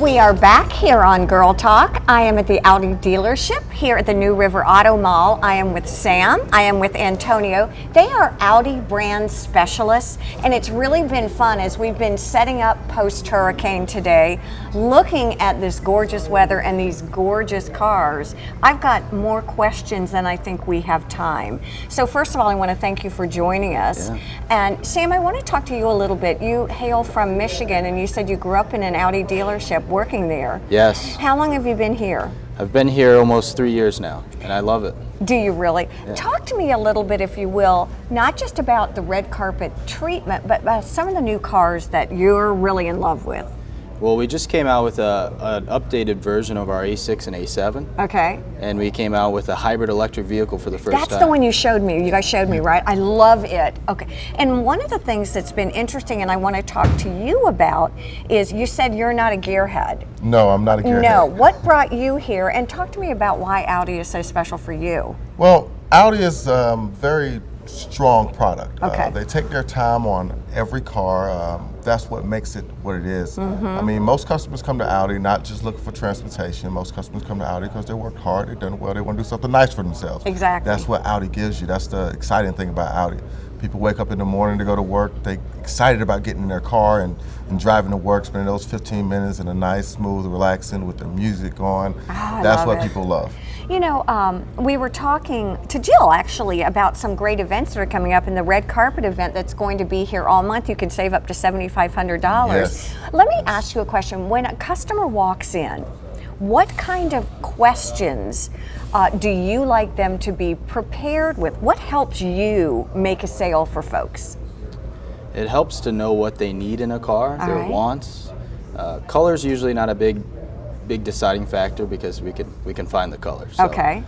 We are back here on Girl Talk. I am at the Audi dealership here at the New River Auto Mall. I am with Sam. I am with Antonio. They are Audi brand specialists, and it's really been fun as we've been setting up post-hurricane today, looking at this gorgeous weather and these gorgeous cars. I've got more questions than I think we have time. So first of all, I want to thank you for joining us. Yeah. And Sam, I want to talk to you a little bit. You hail from Michigan, and you said you grew up in an Audi dealership working there. Yes. How long have you been here? I've been here almost 3 years now, and I love it. Do you really? Yeah. Talk to me a little bit, if you will, not just about the red carpet treatment, but about some of the new cars that you're really in love with. Well, we just came out with an updated version of our A6 and A7. Okay. And we came out with a hybrid electric vehicle for the first time. That's the one you showed me. You guys showed me, right? I love it. Okay. And one of the things that's been interesting and I want to talk to you about is you said you're not a gearhead. No, I'm not a gearhead. No. What brought you here? And talk to me about why Audi is so special for you. Well, Audi is very strong product. Okay. They take their time on every car. That's what makes it what it is. Mm-hmm. I mean, most customers come to Audi not just looking for transportation. Most customers come to Audi because they work hard, they've done well, they want to do something nice for themselves. Exactly. That's what Audi gives you. That's the exciting thing about Audi. People wake up in the morning to go to work, they excited about getting in their car and driving to work, spending those 15 minutes in a nice, smooth, relaxing with the music on. That's what people love. You know, we were talking to Jill actually about some great events that are coming up, and the red carpet event that's going to be here all month. You can save up to $7,500. Yes. Let me ask you a question. When a customer walks in, what kind of questions do you like them to be prepared with? What helps you make a sale for folks? It helps to know what they need in a car, All their right. wants. Color's usually not a big deciding factor because we can find the color. So, Okay.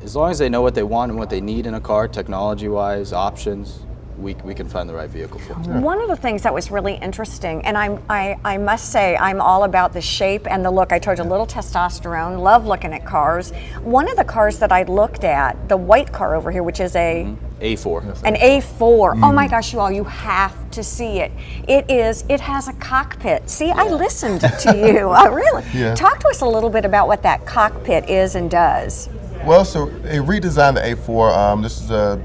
As long as they know what they want and what they need in a car, technology-wise, options, we can find the right vehicle for them. One of the things that was really interesting, and I must say I'm all about the shape and the look. I told you, a little testosterone, love looking at cars. One of the cars that I looked at, the white car over here, which is a A4. an A4. Oh my gosh, you all, you have to see it. It has a cockpit. See, I listened to you. Really? Yeah. Talk to us a little bit about what that cockpit is and does. Well, so they redesigned the A4. This is the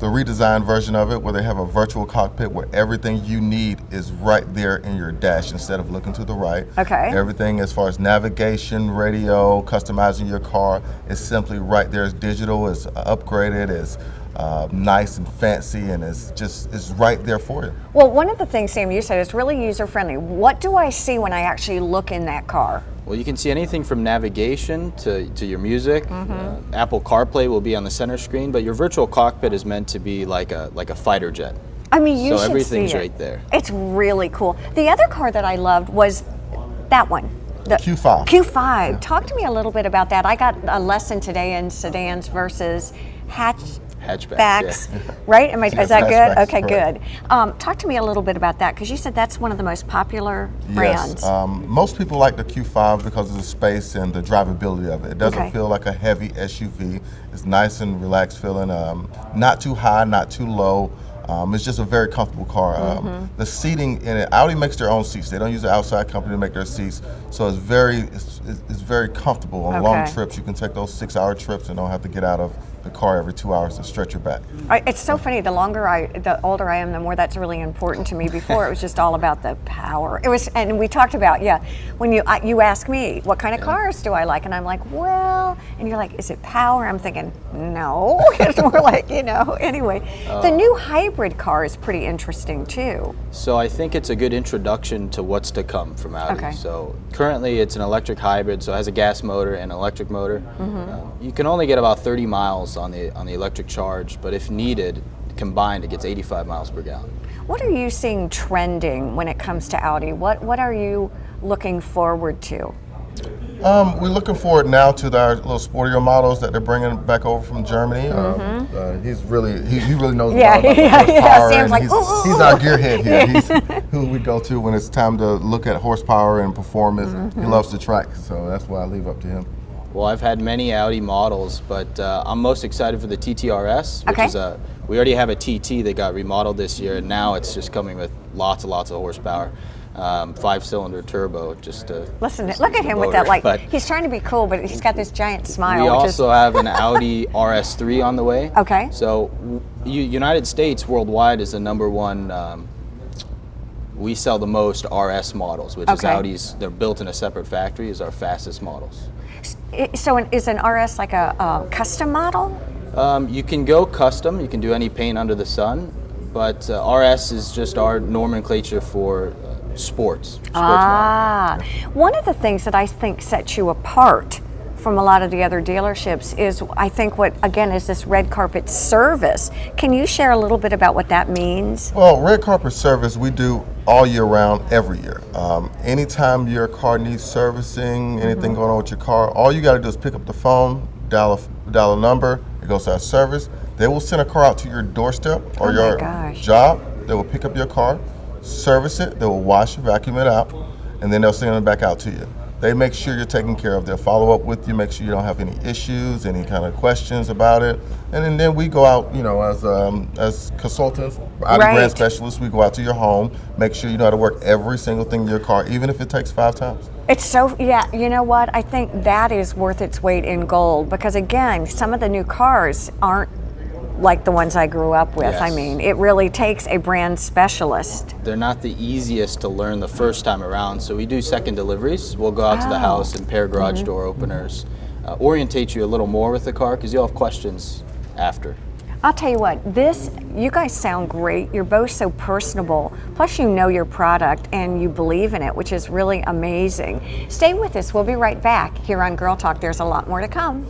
redesigned version of it where they have a virtual cockpit where everything you need is right there in your dash instead of looking to the right. Okay. Everything as far as navigation, radio, customizing your car is simply right there. It's digital, it's upgraded, it's nice and fancy, and it's right there for you. Well, one of the things, Sam, you said is really user-friendly. What do I see when I actually look in that car? Well, you can see anything from navigation to your music. Apple CarPlay will be on the center screen, but your virtual cockpit is meant to be like a fighter jet. I mean, you So should everything's see it. right there. It's really cool. The other car that I loved was that one. The Q5. Q5. Talk to me a little bit about that. I got a lesson today in sedans versus hatchbacks, right? Is that good? hatchbacks, Okay, correct. good. Talk to me a little bit about that, because you said that's one of the most popular brands. Yes, most people like the Q5 because of the space and the drivability of it. It doesn't Okay. feel like a heavy SUV. It's nice and relaxed feeling, not too high, not too low. It's just a very comfortable car. The seating in it, Audi makes their own seats. They don't use an outside company to make their seats, so it's very comfortable on long Okay. trips. You can take those 6-hour trips and don't have to get out of the car every 2 hours to stretch your back. It's so funny. The older I am, the more that's really important to me. Before, it was just all about the power. And we talked about, when you ask me what kind of cars do I like, and I'm like, well, and you're like, is it power? I'm thinking, no. It's more like, Anyway, the new hybrid car is pretty interesting too. So I think it's a good introduction to what's to come from Audi. Okay. So currently it's an electric hybrid, so it has a gas motor and an electric motor. You can only get about 30 miles on the electric charge, but if needed, combined, it gets 85 miles per gallon. What are you seeing trending when it comes to Audi? What are you looking forward to? We're looking forward now to our little sportier models that they're bringing back over from Germany. He really knows a lot about the horsepower, Sam's like, he's ooh, ooh, our gearhead here. He's who we go to when it's time to look at horsepower and performance. He loves the track, so that's why I leave up to him. Well, I've had many Audi models, but I'm most excited for the TTRS, which is we already have a TT that got remodeled this year, and now it's just coming with lots and lots of horsepower. 5-cylinder turbo. Just to Listen, look at him with that, like, he's trying to be cool, but he's got this giant smile. We also have an Audi RS3 on the way. Okay. So United States worldwide is the #1. We sell the most RS models, which is Audis. They're built in a separate factory. Is our fastest models. So is an RS like a custom model? You can go custom. You can do any paint under the sun, but RS is just our nomenclature for sports model. One of the things that I think sets you apart from a lot of the other dealerships is, I think, what again is this red carpet service. Can you share a little bit about what that means? Well, red carpet service we do all year round, every year. Anytime your car needs servicing, anything going on with your car, all you got to do is pick up the phone, dial a number. It goes to our service. They will send a car out to your doorstep or your job. They will pick up your car, service it, they will wash it, vacuum it out, and then they'll send it back out to you. They make sure you're taken care of. They'll follow up with you, make sure you don't have any issues, any kind of questions about it. And then we go out, you know, as consultants, Audi brand specialists, we go out to your home, make sure you know how to work every single thing in your car, even if it takes 5 times. It's so, yeah, you know what? I think that is worth its weight in gold because, again, some of the new cars aren't like the ones I grew up with. I mean, it really takes a brand specialist. They're not the easiest to learn the first time around, so we do second deliveries. We'll go out to the house and pair garage door openers, orientate you a little more with the car because you'll have questions after. I'll tell you what, you guys sound great. You're both so personable. Plus you know your product and you believe in it, which is really amazing. Stay with us. We'll be right back here on Girl Talk. There's a lot more to come.